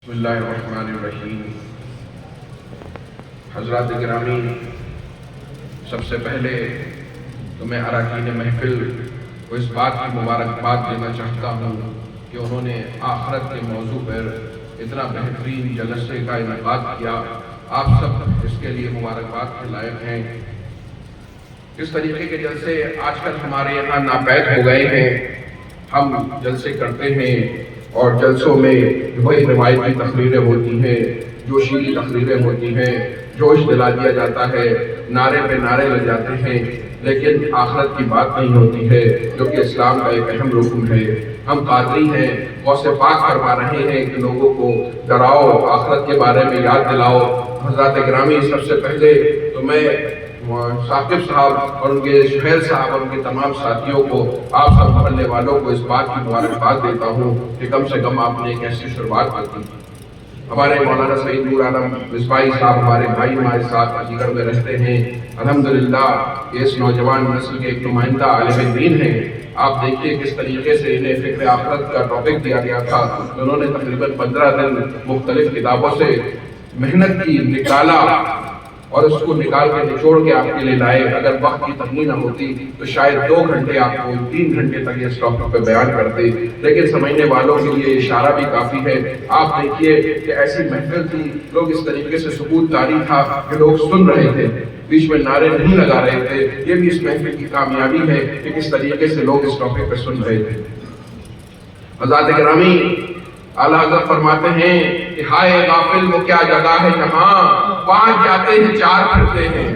بسم اللہ الرحمن الرحیم۔ حضرات گرامی، سب سے پہلے تو میں اراکین محفل کو اس بات کی مبارکباد دینا چاہتا ہوں کہ انہوں نے آخرت کے موضوع پر اتنا بہترین جلسے کا انعقاد کیا۔ آپ سب اس کے لیے مبارکباد کے لائق ہیں۔ اس طریقے کے جلسے آج کل ہمارے یہاں ناپید ہو گئے ہیں۔ ہم جلسے کرتے ہیں اور جلسوں میں وہی روایتی تقریریں ہوتی ہیں، جوشیلی تقریریں ہوتی ہیں، جوش دلا دیا جاتا ہے، نعرے پہ نعرے لگ جاتے ہیں، لیکن آخرت کی بات نہیں ہوتی ہے جو کہ اسلام کا ایک اہم رکن ہے۔ ہم قادری ہیں، غوث پاک فرما رہے ہیں کہ لوگوں کو ڈراؤ، آخرت کے بارے میں یاد دلاؤ۔ حضرات گرامی، سب سے پہلے تو میں ثاقب صاحب اور ان کے سہیل صاحب اور ان کے تمام ساتھیوں کو، آپ سب محلے والوں کو اس بات کی مبارکباد دیتا ہوں کہ کم سے کم آپ نے ایک ایسی شروعات کر دی۔ ہمارے مولانا سعید نور عالم مصباحی صاحب ہمارے بھائی ہمارے ساتھ علی گڑھ میں رہتے ہیں۔ الحمدللہ اس نوجوان نسل کے ایک نمائندہ عالم دین ہیں۔ آپ دیکھیے کس طریقے سے انہیں فکر آخرت کا ٹاپک دیا گیا تھا۔ انہوں نے تقریباً 15 دن مختلف کتابوں سے محنت کی، نکالا اور اس کو نکال کے نچوڑ کے آپ کے لیے لائے۔ اگر وقت کی تنگی نہ ہوتی تو شاید 2 گھنٹے آپ کو 3 گھنٹے تک اس ٹاپک پہ بیان کرتے، لیکن سمجھنے والوں کے لیے اشارہ بھی کافی ہے۔ آپ دیکھیے کہ ایسی محفل تھی، لوگ اس طریقے سے سکوت طاری تھا کہ لوگ سن رہے تھے، بیچ میں نعرے نہیں لگا رہے تھے۔ یہ بھی اس محفل کی کامیابی ہے کہ کس طریقے سے لوگ اس ٹاپک پہ سن رہے تھے۔ حضرات گرامی، اعلیٰ حضرت فرماتے ہیں کہ ہائے غافل وہ کیا جگہ ہے جہاں 5 جاتے ہیں 4 پھرتے ہیں۔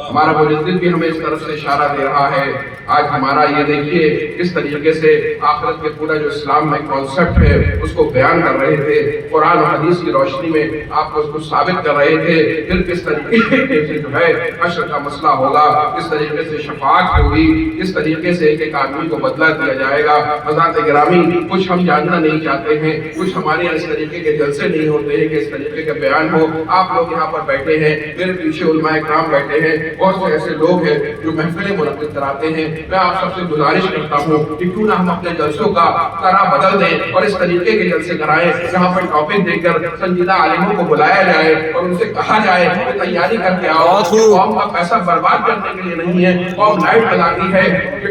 ہمارا مجدد بھی ہمیں اس طرف سے اشارہ دے رہا ہے۔ آج ہمارا یہ دیکھیے کس طریقے سے آخرت کے پورا جو اسلام میں کانسیپٹ ہے اس کو بیان کر رہے تھے، قرآن و حدیث کی روشنی میں آپ کو اس کو ثابت کر رہے تھے۔ پھر کس طریقے سے جو ہے حشر کا مسئلہ ہوگا، کس طریقے سے شفاعت ہوگی، کس طریقے سے ایک ایک آدمی کو بدلہ دیا جائے گا۔ حضرات گرامی، کچھ ہم جاننا نہیں چاہتے ہیں، کچھ ہمارے اس طریقے کے جلسے نہیں ہوتے ہیں کہ اس طریقے کا بیان ہو۔ آپ لوگ یہاں پر بیٹھے ہیں، میرے پیچھے علماء کرام بیٹھے ہیں، بہت سے ایسے لوگ ہیں جو محفلیں منعقد کراتے ہیں۔ میں آپ سب سے گزارش کرتا ہوں کہ کیوں نہ ہم اپنے جلسوں کا طرح بدل دیں اور اس طریقے کے جلسے کرائیں جہاں پر ٹاپک دے کر سنجیدہ عالموں کو بلایا جائے اور ان سے کہا جائے کہ تیاری کر کے آؤ۔ قوم کا پیسہ برباد کرنے کے لیے نہیں ہے، قوم لائٹ لگاتی ہے،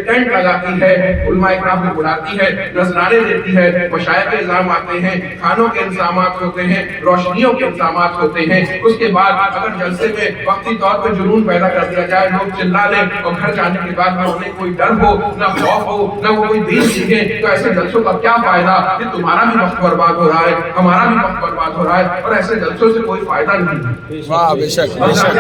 ٹینٹ لگاتی ہے، علماء کرام کو بلاتی ہے، نذرانے دیتی ہے، مشائخ کے انتظام آتے ہیں، کھانوں کے انتظامات ہوتے ہیں، روشنیوں کے انتظامات ہوتے ہیں۔ اس کے بعد اگر جلسے میں وقتی طور پر جنون پیدا کر دیا جائے، لوگ چلا لیں اور گھر جانے کے بعد نہ انہیں کوئی ڈر ہو، نہ خوف ہو، نہ وہ کوئی دین سیکھیں، تو ایسے جلسوں کا کیا فائدہ؟ کہ تمہارا بھی وقت برباد ہو رہا ہے، ہمارا بھی وقت برباد ہو رہا ہے، اور ایسے جلسوں سے کوئی فائدہ نہیں۔ واہ، بے شک بے شک۔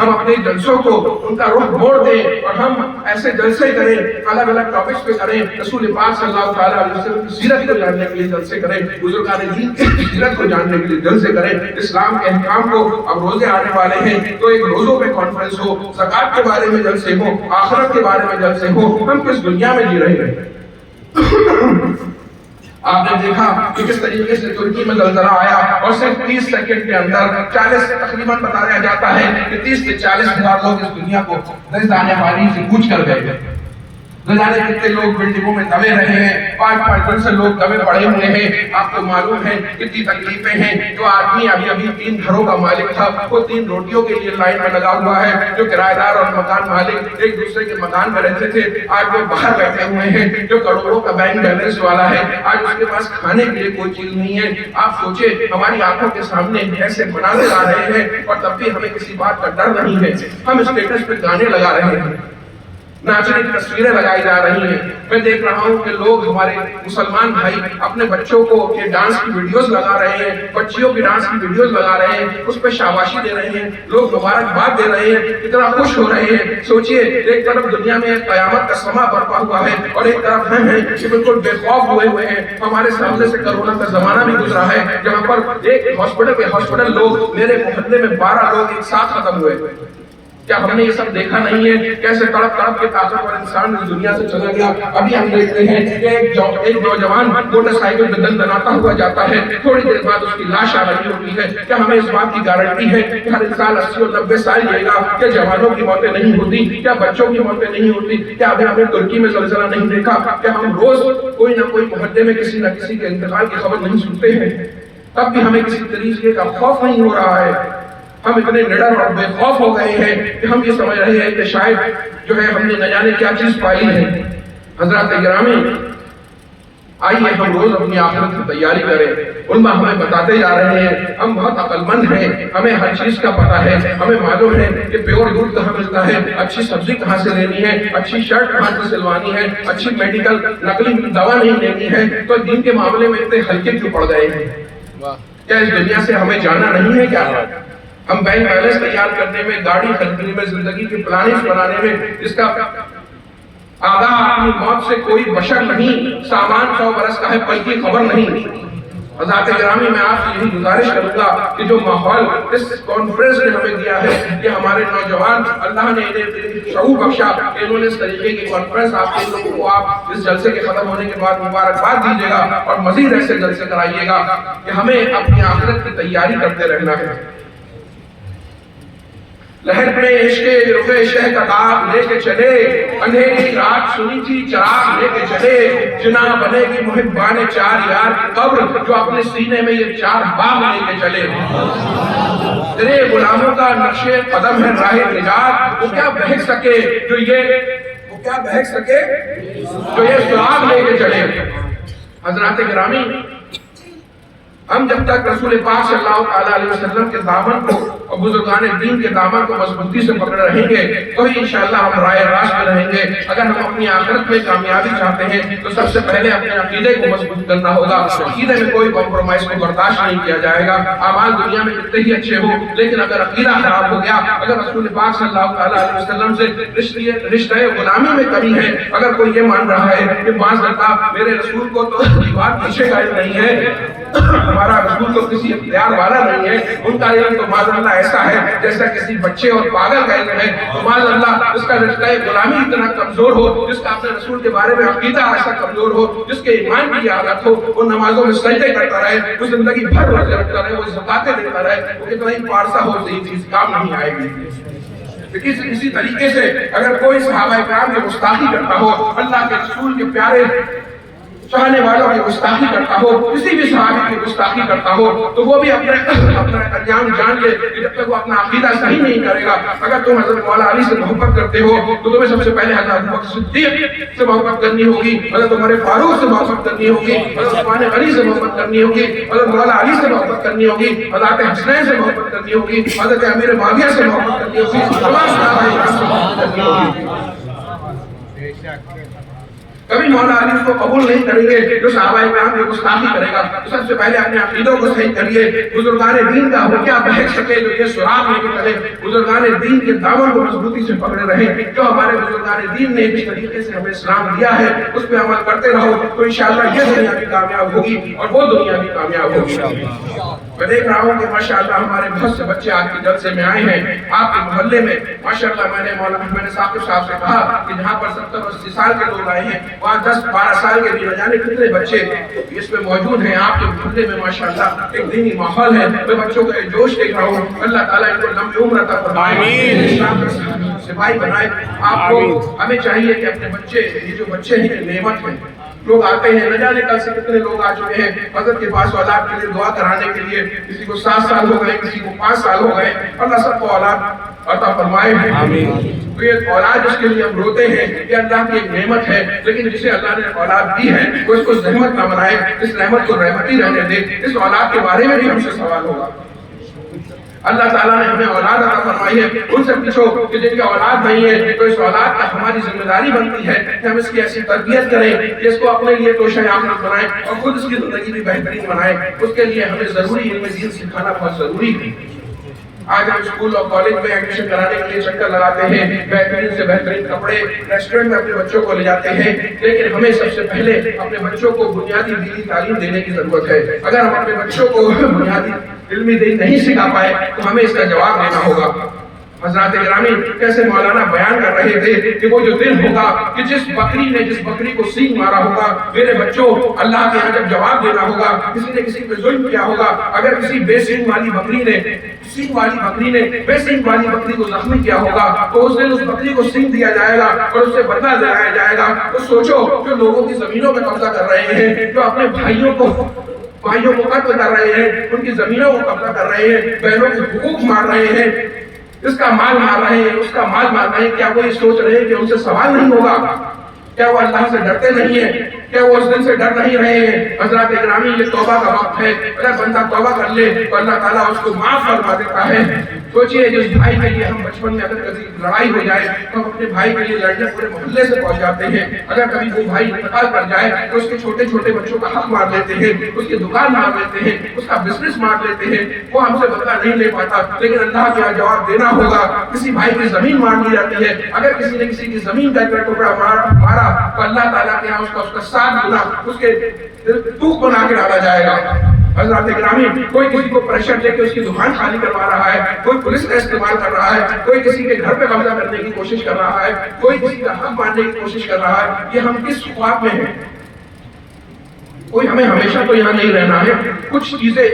ہم اپنے جلسوں کو ان کا رخ موڑ دیں اور ہم ایسے جلسے کریں، الگ الگ ٹاپکس پہ کریں، رسول پاک صلی اللہ علیہ وسلم کی سیرت کو جاننے کے لیے جلسے کریں، بزرگان دین کی سیرت کو جاننے کے لیے جلسے کریں، اسلام کے احکام کو، اب روزے آنے والے ہیں تو ایک روزوں پہ کانفرنس ہو، زکوٰۃ کے بارے میں جلسے ہو، آخرت کے بارے میں جلسے ہو۔ ہم کس دنیا میں جی رہے ہیں؟ آپ نے دیکھا کہ کس طریقے سے ترکی میں زلزلہ آیا اور صرف 30 سیکنڈ کے اندر 40 تقریباً بتایا جاتا ہے کہ 30 سے 40 ہزار لوگ اس دنیا کو دستانے والی سے کوچ کر گئے۔ نہ جانے کتنے لوگ بلڈنگوں میں دبے رہے ہیں، 5 دن سے لوگ دبے پڑے ہوئے ہیں۔ آپ کو معلوم ہے کتنی تکلیفیں ہیں۔ جو آدمی ابھی 3 گھروں کا مالک تھا، وہ 3 روٹیوں کے لیے لائن میں لگا ہوا ہے۔ جو کرایہ دار اور مکان مالک ایک دوسرے کے مکان میں رہتے تھے، آج وہ باہر بیٹھے ہوئے ہیں۔ جو کروڑوں کا بینک بیلنس والا ہے، آج اس کے پاس کھانے کے لیے کوئی چیز نہیں ہے۔ آپ سوچیں، ہماری آنکھوں کے سامنے ایسے مناظر آ رہے ہیں اور تب بھی ہمیں کسی بات کا ڈر نہیں ہے۔ ہم اسٹیٹس پہ گانے لگا رہے ہیں، ناچنے کی تصویریں لگائی جا رہی ہیں۔ میں دیکھ رہا ہوں کہ لوگ، ہمارے مسلمان بھائی، اپنے بچوں کو یہ ڈانس کی ویڈیوز لگا رہے ہیں، بچیوں کی ڈانس کی ویڈیوز لگا رہے ہیں، اس پہ شاباشی دے رہے ہیں، لوگ مبارکباد دے رہے ہیں، اتنا خوش ہو رہے ہیں۔ سوچئے، ایک طرف دنیا میں قیامت کا سما برپا ہوا ہے اور ایک طرف ہم ہیں کہ بالکل بے خوف ہوئے ہیں۔ ہمارے سامنے سے کرونا کا زمانہ بھی گزرا ہے جہاں پر ایک ہاسپٹل لوگ، میرے محلے میں 12 لوگ ایک ساتھ ختم ہوئے۔ کیا ہم نے یہ سب دیکھا نہیں ہے کیسے تڑپ تڑپ کے طاقتور انسان اس دنیا سے چلا گیا؟ ابھی ہم دیکھتے ہیں کہ ایک نوجوان موٹر سائیکل پہ دندناتا ہوا جاتا ہے، تھوڑی دیر بعد اس کی لاش آ رہی ہوتی ہے۔ کیا ہمیں اس بات کی گارنٹی ہے کہ ہر انسان 80 اور 90 سال جیے گا؟ کیا جوانوں کی موتیں نہیں ہوتی؟ کیا بچوں کی موتیں نہیں ہوتی؟ کیا ابھی ہمیں ترکی میں زلزلہ نہیں دیکھا؟ کیا ہم روز کوئی نہ کوئی محلے میں کسی نہ کسی کے انتقال کی خبر نہیں سنتے ہیں؟ تب بھی ہمیں کسی طریقے کا خوف نہیں ہو رہا ہے۔ ہم اتنے نڈر اور بے خوف ہو گئے ہیں کہ ہم یہ سمجھ رہے ہیں کہ شاید جو ہے ہم نے نہ جانے کیا چیز پائی ہے۔ حضرات گرامی، آئیے ہم روز اپنی آخرت کی تیاری کریں۔ علماء ہمیں بتاتے جا رہے ہیں، ہم بہت عقل مند ہیں، ہمیں ہر چیز کا پتہ ہے، ہمیں معلوم ہے کہ پیور دودھ کہاں ملتا ہے، اچھی سبزی کہاں سے لینی ہے، اچھی شرٹ کہاں سے سلوانی ہے، اچھی میڈیکل نقلی دوا نہیں لینی ہے۔ تو دین کے معاملے میں اتنے ہلکے کیوں پڑ گئے ہیں؟ کیا اس دنیا سے ہمیں جانا نہیں ہے کیا؟ ہم بینک بیلنس تیار کرنے میں، گاڑی خریدنے میں، زندگی کی پلاننگ بنانے میں، اس کا آگاہ اپنی موت سے کوئی بشر نہیں، سامان 100 برس کا ہے پل کی خبر نہیں۔ حضرات گرامی، میں آپ سے یہی گزارش کروں گا کہ جو ماحول اس کانفرنس نے ہمیں دیا ہے کہ ہمارے نوجوان اللہ نے انہیں شعور بخشا کہ انہوں نے اس طریقے کی کانفرنس آپ کے لوگوں کو آپ اس جلسے کے ختم ہونے کے بعد مبارکباد دیجیے گا اور مزید ایسے جلسے کرائیے گا کہ ہمیں اپنی آخرت کی تیاری کرتے رہنا ہے۔ لہر پہ عشق رخ شہ کا داغ لے کے چلے، اندھیری رات سنی تھی چراغ لے کے چلے، جنا بنے گی محبان چار یار کی قبر جو اپنے سینے میں یہ 4 باغ لے کے چلے۔ تیرے غلاموں کا نقش قدم ہے راہ نجات، وہ کیا بہک سکے جو یہ سراغ لے کے چلے۔ حضرات گرامی، ہم جب تک رسول پاک صلی اللہ علیہ وسلم کے دامن کو اور بزرگان دین کے دامن کو مضبوطی سے پکڑے رہیں گے تو ہی انشاءاللہ ہم رائے راست میں رہیں گے۔ اگر ہم اپنی آخرت میں کامیابی چاہتے ہیں تو سب سے پہلے اپنے عقیدے کو مضبوط کرنا ہوگا۔ عقیدے میں کوئی کمپرومائز کو برداشت نہیں کیا جائے گا۔ اعمال دنیا میں کتنے ہی اچھے ہوں، لیکن اگر عقیدہ خراب ہو گیا، اگر رسول پاک صلی اللہ علیہ وسلم سے رشتہ غلامی میں کمی ہے، اگر کوئی یہ مان رہا ہے کہ بعض دفعہ میرے رسول کو تو دیوار پیچھے کا نہیں ہے، ہمارا رسول تو کسی اختیار والا نہیں ہے، ان کا علم تو معاذ اللہ ایسا ہے جیسا کسی بچے اور پاگل کا علم ہے، تو معاذ اللہ اس کا رشتہ غلامی اتنا کمزور ہو، جس کا اپنے رسول کے بارے میں عقیدہ ایسا کمزور ہو، جس کے ایمان کی عادت ہو، وہ نمازوں میں سجدے کرتا رہے، وہ زندگی بھر روزے رکھتا رہے، وہ زکاتیں دیتا رہے، وہ کتنا ہی پارسا ہو، صحیح چیز کام نہیں آئے گی۔ اسی طریقے سے اگر کوئی صحابہ کرام کی گستاخی کرتا ہو، اللہ کے رسول کے پیارے چاہنے والوں کی گستاخی کرتا ہو، کسی بھی صحابی کی گستاخی کرتا ہو، تو وہ بھی اپنا انجام جان لے کہ جب تک وہ اپنا عقیدہ صحیح نہیں کرے گا۔ اگر تم حضرت مولا علی سے محبت کرتے ہو تو تمہیں سب سے پہلے حضرت ابوبکر صدیق سے محبت کرنی ہوگی، حضرت عمر فاروق سے محبت کرنی ہوگی، حضرت عثمان غنی سے محبت کرنی ہوگی، حضرت مولا علی سے محبت کرنی ہوگی، حضرت حسنین سے محبت کرنی ہوگی، حضرت امیر معاویہ سے محبت کرنی ہوگی، تمام صحابہ کرام سے محبت کرنی ہوگی۔ کبھی مولا علی اس کو قبول نہیں کریں گے جو صحابہ کرام کی گستاخی کرے گا۔ تو سب سے پہلے اپنے عقیدوں کو صحیح کریے، بزرگان دین کا ہو کیا بہک سکے جو یہ سراغ لے کے چلے، بزرگان دین کے دامن کو مضبوطی سے پکڑے رہیں، جو ہمارے بزرگان دین نے جس طریقے سے ہمیں اسلام دیا ہے اس پہ عمل کرتے رہو تو انشاءاللہ یہ دنیا بھی کامیاب ہوگی اور وہ دنیا بھی کامیاب ہوگی۔ میں دیکھ رہا ہوں کہ ماشاءاللہ ہمارے بہت سے بچے آج کے جلسے میں آئے ہیں، آپ کے محلے میں ماشاءاللہ میں نے ثاقب صاحب سے کہا کہ جہاں پر 70-80 سال کے لوگ آئے ہیں وہاں 10-12 سال کے بھی نہ جانے کتنے بچے اس میں موجود ہیں۔ آپ کے محلے میں ماشاءاللہ ایک دینی ماحول ہے، میں بچوں کا ایک جوش دیکھ رہا ہوں، اللہ تعالیٰ ان کو لمبی عمر عطا فرمائے، اسلام کا سپاہی بنائے۔ آپ کو ہمیں چاہیے کہ اپنے بچے، یہ جو بچے ہیں نعمت ہیں، لوگ آتے ہیں نہ جانے کل سے کتنے لوگ آ چکے ہیں حضرت کے پاس اولاد کے لیے دعا کرانے کے لیے، کسی کو 7 سال ہو گئے، کسی کو 5 سال ہو گئے، اللہ سب کو اولاد عطا فرمائے۔ تو یہ اولاد جس کے لیے ہم روتے ہیں یہ اللہ کی ایک نعمت ہے، لیکن جسے اللہ نے اولاد دی ہے وہ اس کو زحمت نہ بنائے، اس رحمت کو رحمتی رہنے دے۔ اس اولاد کے بارے میں بھی ہم سے سوال ہوگا۔ اللہ تعالیٰ نے ہمیں اولاد عطا فرمائی ہے، ان سے پوچھو کہ جن کا اولاد نہیں ہے تو اس اولاد کا ہماری ذمہ داری بنتی ہے کہ ہم اس کی ایسی تربیت کریں کہ اس کو اپنے لیے توشہ آخرت بنائیں اور خود اس کی زندگی بھی بہترین بنائیں۔ اس کے لیے ہمیں ضروری علم دین سکھانا بہت ضروری ہے۔ آج ہم اسکول اور کالج میں ایڈمیشن کرانے کے لیے چکر لگاتے ہیں، بہترین سے بہترین کپڑے ریسٹورنٹ میں اپنے بچوں کو لے جاتے ہیں، لیکن ہمیں سب سے پہلے اپنے بچوں کو بنیادی دینی تعلیم دینے کی ضرورت ہے۔ اگر ہم اپنے بچوں کو بنیادی علمی دین نہیں سکھا پائے تو ہمیں اس کا جواب دینا ہوگا۔ حضرات گرامی کیسے مولانا بیان کر رہے تھے کہ وہ جو دن ہوگا کہ جس بکری کو سینگ مارا ہوگا، میرے بچوں اللہ کے یہاں جب جواب دینا ہوگا، کسی نے کسی پہ ظلم کیا ہوگا، اگر کسی بے سینگ والی بکری نے بے سینگ والی بکری کو زخمی کیا ہوگا تو اس دن اس بکری کو سینگ دیا جائے گا اور اس سے بدلہ دلایا جائے گا۔ تو سوچو جو لوگوں کی زمینوں میں قبضہ کر رہے ہیں، جو اپنے بھائیوں کو قتل کر رہے ہیں، ان کی زمینوں کو قبضہ کر رہے ہیں، بہنوں کے حقوق مار رہے ہیں، اس کا مال مار رہے ہیں، اس کا مال مار رہے ہیں، کیا وہ یہ سوچ رہے ہیں کہ ان سے سوال نہیں ہوگا؟ کیا وہ اللہ سے ڈرتے نہیں ہیں؟ کیا وہ اس دن سے ڈر نہیں رہے ہیں؟ حضرات اکرامی یہ توبہ کا وقت ہے، اگر بندہ توبہ کر لے تو اللہ تعالیٰ اس کو معاف فرما دیتا ہے۔ سوچئے جس بھائی کے لیے ہم بچپن میں اگر کبھی لڑائی ہو جائے تو ہم اپنے بھائی کے لیے لڑنے پورے محلے سے پہنچ جاتے ہیں، اگر کبھی کوئی بھائی انتقال کر جائے تو اس کے چھوٹے چھوٹے بچوں کا حق مار لیتے ہیں، اس کی دکان مار لیتے ہیں، اس کا بزنس مار لیتے ہیں، وہ ہم سے بدلہ نہیں لے پاتا، لیکن اللہ کے یہاں جواب دینا ہوگا۔ کسی بھائی کی زمین مار لی جاتی ہے، اگر کسی نے کسی کی زمین کا ایک ٹکڑا مارا تو اللہ تعالیٰ کے یہاں اس کا 7 گنا اس کے توق بنا کے ڈالا جائے گا۔ حضرات اکرامی کوئی کسی کو پریشر دے کے اس کی دکان خالی کروا رہا ہے، کوئی پولیس کا استعمال کر رہا ہے، کوئی کسی کے گھر پہ قبضہ کرنے کی کوشش کر رہا ہے، کوئی کسی کا حق ماننے کی کوشش کر رہا ہے، یہ ہم کس خواب میں ہیں؟ کوئی ہمیں ہمیشہ تو یہاں نہیں رہنا ہے، کچھ چیزیں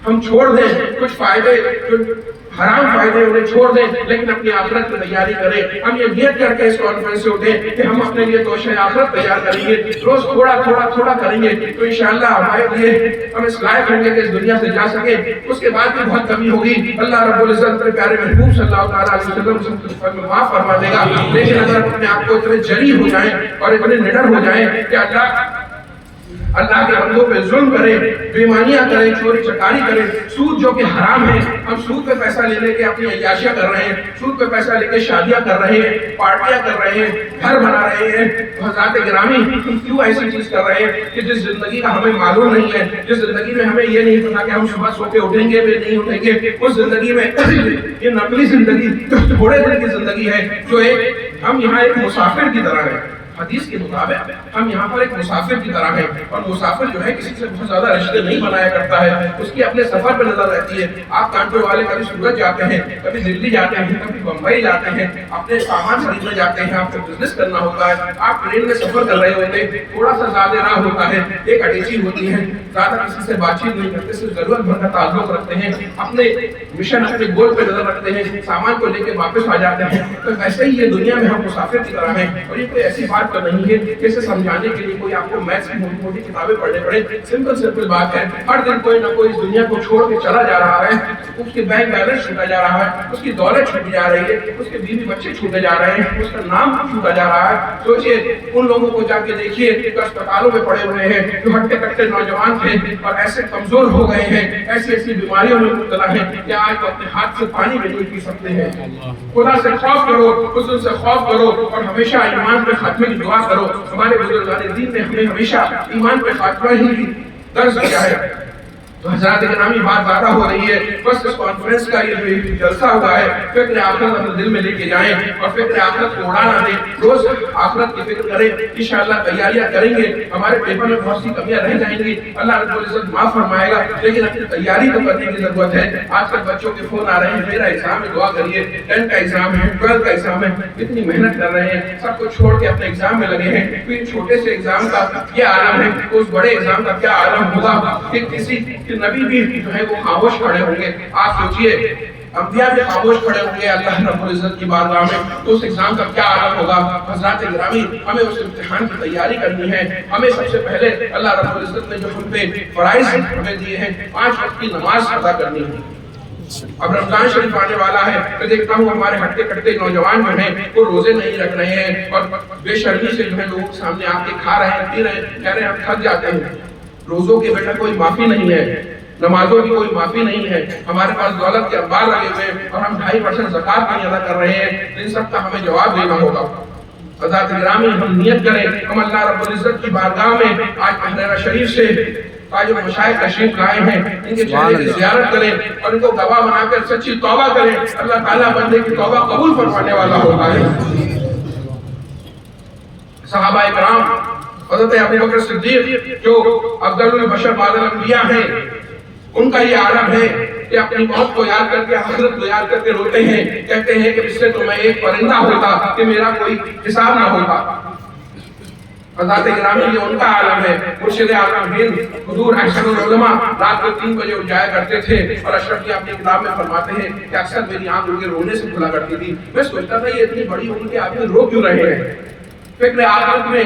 ہم چھوڑ دیں، کچھ فائدے حرام فائدے انہیں چھوڑ دیں، لیکن اپنی آخرت کی تیاری کریں۔ ہم یہ نیت کر کے اس کانفرنس سے اٹھیں کہ ہم اپنے لیے توشہ آخرت تیار کریں گے، روز تھوڑا کریں گے تو انشاءاللہ ہمارے لیے ہم اس لائق ہوں گے کہ اس دنیا سے جا سکیں۔ اس کے بعد بھی بہت کمی ہوگی، اللہ رب العزت اپنے پیارے محبوب صلی اللہ علیہ وسلم سے معاف فرما دے گا، لیکن اگر اپنے آپ کو اتنے جری ہو جائیں اور اتنے نڈر ہو جائیں کہ اللہ کے بندوں پہ ظلم کریں، بےایمانیاں کریں، چوری چکاری کریں، سود جو کہ حرام ہے، ہم سود پہ پیسہ لے کے اپنی عیاشیاں کر رہے ہیں، سود پہ پیسہ لے کے شادیاں کر رہے ہیں، پارٹیاں کر رہے ہیں، گھر بنا رہے ہیں، تو حضرات گرامی ہم کیوں ایسی چیز کر رہے ہیں کہ جس زندگی کا ہمیں معلوم نہیں ہے، جس زندگی میں ہمیں یہ نہیں پتا کہ ہم صبح سو کے اٹھیں گے بھی نہیں اٹھیں گے، اس زندگی میں یہ نقلی زندگی تھوڑے دن کی زندگی ہے، جو ہم یہاں ایک مسافر کی طرح ہیں۔ حدیث کے مطابق ہم یہاں پر ایک مسافر کی طرح ہیں، اور مسافر جو ہے کسی سے بہت زیادہ رشتے نہیں بنایا کرتا ہے، اس کی اپنے سفر پہ نظر رہتی ہے۔ آپ کانٹور والے کبھی سورت جاتے ہیں، کبھی دلی جاتے ہیں، کبھی بمبئی جاتے ہیں، اپنے سامان خریدنے جاتے ہیں، آپ کو بزنس کرنا ہوتا ہے، آپ ٹرین میں سفر کر رہے ہوتے ہیں، تھوڑا سا زیادہ راہ ہوتا ہے، ایک اٹیچی ہوتی ہے، زیادہ کسی سے بات چیت نہیں کرتے، صرف ضرورت بھر کا تعلق رکھتے ہیں، اپنے مشن اپنے گول پہ نظر رکھتے ہیں، سامان کو لے کے واپس آ جاتے ہیں۔ تو ایسے ہی یہ دنیا میں ہم مسافر کی طرح ہیں، اور یہ کوئی ایسی بات تو نہیں ہے کہ اسے سمجھانے کے لیے کوئی آپ کو میتھس کی موٹی کتابیں پڑھنے پڑے، سمپل بات ہے، ہر دن کوئی نہ کوئی اس دنیا کو چھوڑ کے چلا جا رہا ہے، اس کے بینک بیلنس چھوٹا جا رہا ہے، اس کی دولت چھوٹی جا رہی ہے، اس کے بیوی بچے چھوٹے جا رہے ہیں، اس کا نام چھوٹا جا رہا ہے۔ سوچئے ان لوگوں کو جا کے دیکھیے جو اسپتالوں میں پڑے ہوئے ہیں، جو ہٹے کٹے نوجوان تھے اور ایسے کمزور ہو گئے ہیں، ایسی بیماریوں میں مبتلا ہیں کہ آج تو اپنے ہاتھ سے پانی بھی نہیں پی سکتے ہیں۔ خدا سے خوف کرو، حضور سے خوف کرو، اور ہمیشہ ایمان پہ خاتمے کی دعا کرو۔ ہمارے بزرگان دین نے ہمیں ہمیشہ ایمان پہ خاتمہ ہی درج کیا ہے۔ تو حضرات گرامی بات زیادہ ہو رہی ہے، بس اس کانفرنس کا یہ جو جلسہ ہوا ہے، فکر آخرت اپنے دل میں لے کے جائیں اور فکر آخرت کو اڑا نہ دیں، روز آخرت کی فکر کریں، انشاءاللہ تیاریاں کریں گے۔ ہمارے پیپر میں بہت سی کمیاں رہ جائیں گی، اللہ رب العزت معاف فرمائے گا، لیکن اپنی تیاری تو کرنے کی ضرورت ہے۔ آج کل بچوں کے فون آ رہے ہیں، میرا ایگزام ہے، دعا کریے، 10 کا ایگزام ہے، 12 کا ایگزام ہے، اتنی محنت کر رہے ہیں، سب کو چھوڑ کے اپنے ایگزام میں لگے ہیں۔ تو اس چھوٹے سے ایگزام کا یہ عالم ہے، تو اس بڑے ایگزام کا کیا عالم ہوگا کہ کسی نبی بھی جو ہے وہ خاموش کھڑے ہوں گے۔ آپ سوچئے انبیاء بھی خاموش کھڑے ہوں گے اللہ رب العزت کی بارگاہ میں، تو اس ایگزام کا کیا عالم ہوگا۔ حضرات گرامی ہمیں اس امتحان کی تیاری کرنی ہے۔ ہمیں سب سے پہلے اللہ رب العزت نے جو ہم پہ فرائض ہمیں دیے ہیں، 5 وقت کی نماز ادا کرنی ہے۔ اب رمضان شریف آنے والا ہے، میں دیکھتا ہوں ہمارے ہٹتے کٹتے نوجوان جو ہیں وہ روزے نہیں رکھ رہے ہیں، اور بے شرمی سے جو ہے لوگوں کے سامنے آ کے کھا رہے ہیں، پی رہے ہیں، کہہ رہے ہیں ہم تھک جاتے ہیں۔ روزوں کے بیٹا کوئی معافی نہیں ہے، نمازوں کی کوئی معافی نہیں ہے۔ ہمارے پاس دولت کے انبار لگے ہوئے ہیں اور ہم 2.5% زکوٰۃ نہیں ادا کر رہے ہیں، ان سب کا ہمیں جواب دینا ہوگا۔ حضرات گرامی ہم نیت کریں، ہم اللہ رب العزت کی بارگاہ میں آج محرم شریف سے جو مشائخ تشریف لائے ہیں ان کے چہرے کی زیارت کریں اور ان کو گواہ بنا کر سچی توبہ کریں۔ اللہ تعالیٰ بندے کی توبہ قبول فرمانے والا ہوتا ہے۔ صحابہ کرام، حضرت ابوبکر صدیق جو افضل البشر بعد الانبیاء ہیں، ان کا یہ عالم ہے کہ اپنی موت کو یاد کر کے آخرت کو یاد کر کے روتے ہیں، کہتے ہیں کہ اس سے تو میں ایک پرندہ ہوتا کہ میرا کوئی حساب نہ ہوتا۔ حضرات گرامی یہ ان کا عالم ہے۔ مرشد اعظم ہند حضور احسن العلماء رات کو 3 بجے اٹھ جایا کرتے تھے اور اشرف جی اپنی کتاب میں فرماتے ہیں کہ اکثر میری آنکھ ان کے رونے سے کھلا کرتی تھی۔ میں سوچتا تھا یہ اتنی بڑی عمر کے آدمی رو کیوں رہے ہیں؟ فکر آخرت میں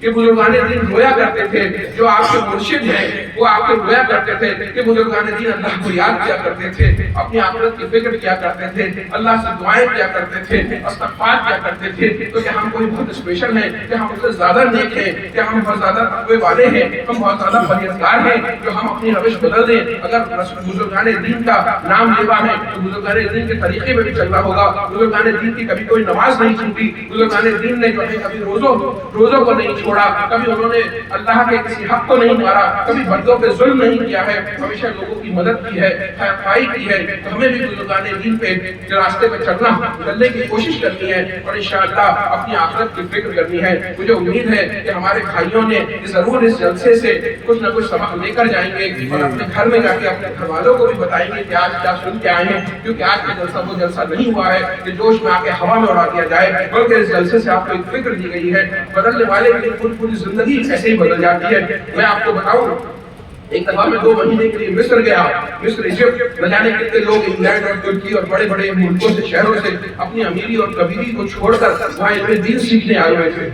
کہ بزرگان دین رویا کرتے تھے، جو آپ کے مرشد ہیں وہ آپ کے رویا کرتے تھے کہ بزرگان دین اللہ کو یاد کیا کرتے تھے، اپنی آخرت کی فکر کیا کرتے تھے، اللہ سے دعائیں کیا کرتے تھے، استغفار کیا کرتے تھے۔ تو کیا ہم کوئی بہت اسپیشل ہیں کہ ہم اس سے زیادہ نیک ہیں، کہ ہم بہت زیادہ تقوی والے ہیں، ہم بہت زیادہ پرہیزگار ہیں جو ہم اپنی روش بدل دیں؟ اگر بزرگان دین کا نام لیوا ہے تو بزرگان دین کے طریقے میں بھی چلنا ہوگا۔ بزرگان دین کی کبھی کوئی نماز نہیں چھوٹی، بزرگان دین نے جو ہے کبھی روزوں کو نہیں چھوڑا، کبھی انہوں نے اللہ کے کسی حق کو نہیں مارا، کبھی بندوں پہ ظلم نہیں کیا ہے، ہمیشہ لوگوں کی مدد کی ہے، خیرخواہی کی ہے۔ تو ہمیں بھی بزرگان دین پہ راستے پہ چلنے کی کوشش کرنی ہے اور انشاءاللہ اپنی آخرت کی فکر کرنی ہے۔ مجھے امید ہے کہ ہمارے بھائیوں نے ضرور اس جلسے سے کچھ نہ کچھ سبق لے کر جائیں گے اور اپنے گھر میں جا کے اپنے گھر والوں کو بھی بتائیں گے کہ آج کیا سن کے آئے ہیں، کیونکہ آج کا جلسہ وہ جلسہ نہیں ہوا ہے کہ جوش میں آ کے ہوا میں اڑا دیا جائے، بلکہ اس جلسے سے آپ کو ایک فکر دی گئی ہے۔ بدلنے والے کی پوری زندگی ایسے ہی بدل جاتی ہے۔ میں آپ کو بتاؤں، ایک دفعہ میں 2 مہینے کے لیے مصر گیا، مصر ایجپٹ، نہ جانے کتنے لوگ انگلینڈ اور ترکی اور بڑے بڑے ملکوں سے شہروں سے اپنی امیری اور کبیری کو چھوڑ کر وہاں علم دین سیکھنے آئے ہوئے تھے۔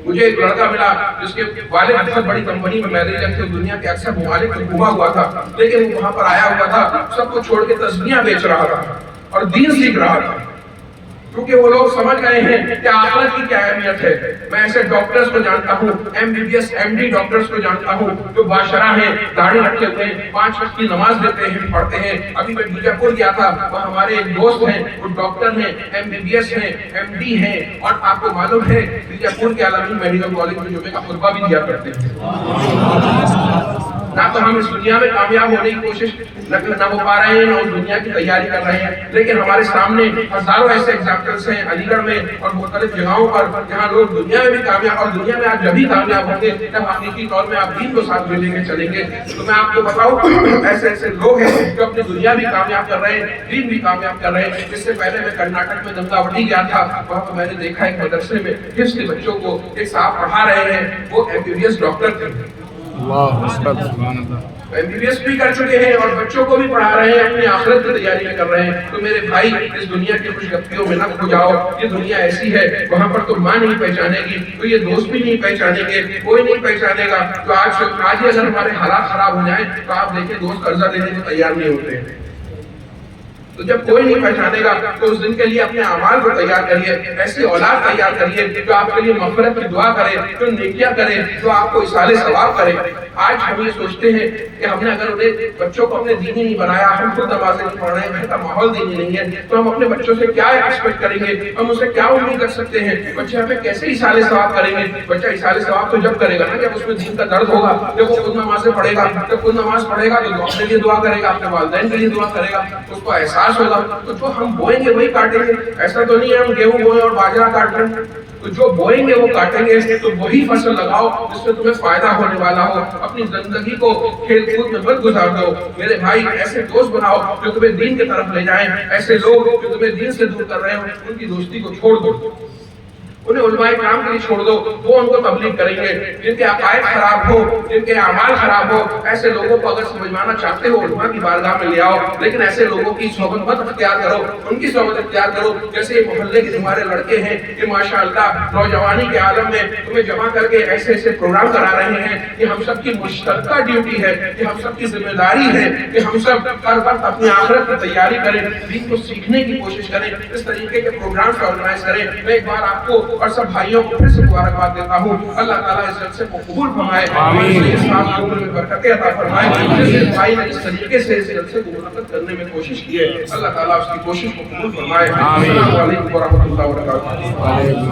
مجھے ایک لڑکا ملا جس کے والد بہت بڑی کمپنی میں مینیجر تھے، دنیا کے اکثر ممالک میں گھوما ہوا تھا، لیکن وہ وہاں پر آیا ہوا تھا، سب کو چھوڑ کے تسبیحاں بیچ رہا تھا اور دین سیکھ رہا تھا، کیونکہ وہ لوگ سمجھ گئے ہیں کہ آخرت کی کیا اہمیت ہے۔ میں ایسے ڈاکٹرز کو جانتا ہوں، MBBS MD ڈاکٹرز کو جانتا ہوں جو باشرہ ہیں، داڑھی رکھے ہوئے ہیں، 5 وقت کی نماز دیتے ہیں، پڑھتے ہیں۔ ابھی میں بیجا پور گیا تھا، وہ ہمارے ایک دوست ہیں، وہ ڈاکٹر ہیں، MBBS ہیں، MD ہیں، اور آپ کو معلوم ہے بیجا پور کے عالمین میڈیکل کالج میں جمعے کا خطبہ بھی دیا کرتے ہیں۔ نہ تو ہم اس دنیا میں کامیاب ہونے کی کوشش نہ ہو پا رہے ہیں، نہ اس دنیا کی تیاری کر رہے ہیں، لیکن ہمارے سامنے ہزاروں ایسے ایگزامپلس ہیں علی گڑھ میں اور مختلف جگہوں پر جہاں لوگ دنیا میں بھی کامیاب، اور دنیا میں آج جبھی کامیاب ہوں گے جب حقیقی طور میں آپ دین کو ساتھ لے کے چلیں گے۔ تو میں آپ کو بتاؤں، ایسے لوگ ہیں جو اپنی دنیا بھی کامیاب کر رہے ہیں، دین بھی کامیاب کر رہے ہیں۔ اس سے پہلے میں کرناٹک میں گنگاوٹی گیا تھا، وہاں پر میں نے دیکھا ایک مدرسے میں حفظ کے بچوں کو ایک صاحب پڑھا رہے ہیں، وہ MBBS ڈاکٹر تھے، MBBS بھی کر چکے ہیں اور بچوں کو بھی پڑھا رہے ہیں، اپنی آخرت کی تیاری میں کر رہے ہیں۔ تو میرے بھائی، اس دنیا کی خوش گپیوں میں نہ کھو جاؤ، یہ دنیا ایسی ہے، وہاں پر تو ماں نہیں پہچانے گی، تو یہ دوست بھی نہیں پہچانیں گے، کوئی نہیں پہچانے گا۔ تو آج ہی اگر ہمارے حالات خراب ہو جائیں تو آپ دیکھیں دوست قرضہ دینے کو تیار نہیں ہوتے ہیں۔ تو جب کوئی نہیں پہچانے گا تو اس دن کے لیے اپنے اعمال کو تیار کریے، ایسی اولاد تیار کریے جو آپ کے لیے مغفرت کی دعا کرے، جو نیکیاں کرے، جو آپ کو اصالِ ثواب کرے۔ آج ہم یہ سوچتے ہیں کہ ہم نے اگر انہیں بچوں کو اپنے دینی نہیں بنایا، ہم خود نمازیں نہیں پڑھ رہے ہیں، گھر کا ماحول دینی نہیں ہے، تو ہم اپنے بچوں سے کیا ایکسپیکٹ کریں گے، ہم اسے کیا امید رکھ سکتے ہیں؟ بچے ہمیں کیسے اصالِ ثواب کریں گے؟ بچہ اصالِ ثواب تو جب کرے گا نا جب اس میں دین کا درد ہوگا، جب وہ خود نمازیں پڑھے گا، جب خود نماز پڑھے گا تو اپنے لیے دعا کرے گا، اپنے والدین کے لیے دعا کرے گا، اس کو احساس ہوگا۔ تو جو ہم بوئیں گے وہی کاٹیں گے، ایسا تو نہیں ہے ہم گیہوں بوئیں اور باجرہ کاٹ رہے ہیں۔ تو جو بوئیں گے وہ کاٹیں گے، تو وہی فصل لگاؤ جس سے تمہیں فائدہ ہونے والا ہو۔ اپنی زندگی کو کھیل کود میں مت گزار دو۔ میرے بھائی، ایسے دوست بناؤ جو تمہیں دین کی طرف لے جائیں، ایسے لوگ جو تمہیں دین سے دور کر رہے ہوں ان کی دوستی کو چھوڑ دو، انہیں علماء کرام کے لیے چھوڑ دو، وہ ان کو تبلیغ کریں گے۔ جن کے عقائد خراب ہو، جن کے اعمال خراب ہو، ایسے لوگوں کو اگر سمجھوانا چاہتے ہو علماء کی بارگاہ میں لے آؤ، لیکن ایسے لوگوں کی صحبت مت اختیار کرو، ان کی صحبت اختیار کرو جیسے یہ محلے کے تمہارے لڑکے ہیں کہ ماشاءاللہ نوجوانی کے عالم میں تمہیں جمع کر کے ایسے ایسے پروگرام کرا رہے ہیں کہ ہم سب کی مشترکہ ڈیوٹی ہے، کہ ہم سب کی ذمہ داری ہے کہ ہم سب ہر وقت اپنی آخرت کی تیاری کریں، دین کو سیکھنے کی کوشش کریں، اس طریقے کے پروگرامز آرگنائز کریں۔ میں ایک بار آپ کو اور سب بھائیوں کو پھر سے مبارکباد دیتا ہوں، اللہ تعالیٰ اس جلسے کو قبول فرمائے، اس سال کی عمر میں برکتیں عطا فرمائے۔ جس بھائی نے اس طریقے سے اس جلسے کو منعقد کرنے میں کوشش کی ہے، اللہ تعالیٰ اس کی کوشش کو قبول فرمائے۔ السلام علیکم ورحمۃ اللہ وبرکاتہ۔